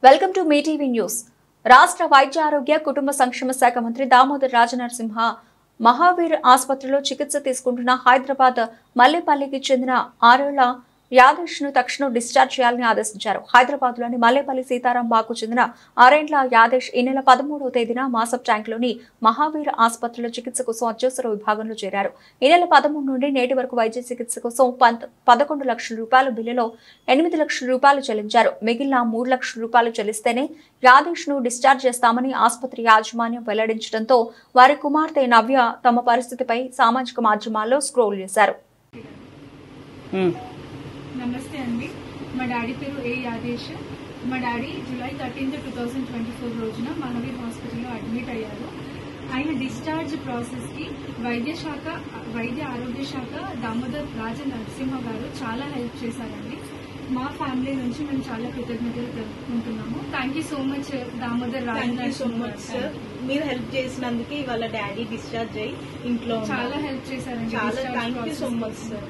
Welcome to me TV news. రాష్ట్ర వైద్య ఆరోగ్య కుటుంబ సంక్షేమ శాఖ మంత్రి దామోదర్ రాజనరసింహ మహావీర్ ఆసుపత్రిలో చికిత్స తీసుకుంటున్న హైదరాబాద్ మల్లేపల్లికి చెందిన 6 ఏళ్ల యాదేశ్ ను తక్షణం డిశ్చార్జ్ చేయాలని ఆదేశించారు. హైదరాబాద్ లోని మల్లేపల్లి సీతారాం బాగ్కు చెందిన 6 ఏళ్ల యాదేశ్ ఈ నెల 13వ తేదీన మాసప్ ట్యాంక్ లోని మహావీర్ ఆసుపత్రిలో చికిత్స కోసం అత్యవసర విభాగంలో చేరారు. ఈ నెల 13 నుండి నేటి వరకు వైద్య చికిత్స కోసం 11 లక్షల రూపాయల బిల్లులో 8 లక్షల రూపాయలు చెల్లించారు. మిగిలిన 3 లక్షల రూపాయలు చెల్లిస్తేనే యాదేశ్ ను డిశ్చార్జ్ చేస్తామని ఆసుపత్రి యాజమాన్యం వెల్లడించడంతో వారి కుమార్తె నవ్య తమ పరిస్థితిపై సామాజిక మాధ్యమాల్లో స్క్రోల్ చేశారు. నమస్తే అండి. మా డాడీ పేరు ఏ యాదేశ్. మా డాడీ జూలై 13, 2024 రోజున మహావీర్ హాస్పిటల్లో అడ్మిట్ అయ్యారు. ఆయన డిశ్చార్జ్ ప్రాసెస్ కి వైద్య ఆరోగ్య శాఖ దామోదర్ రాజనరసింహ గారు చాలా హెల్ప్ చేశారండి. మా ఫ్యామిలీ నుంచి మేము చాలా కృతజ్ఞతలు తెలుపుకుంటున్నాము. Thank you so much Damodar Rajanarasimha sir. మీరు హెల్ప్ చేసినందుకు వాళ్ళ డాడీ డిశ్చార్జ్ అయ్యి ఇంట్లో చాలా హెల్ప్ చేశారండి. చాలా thank you so much sir.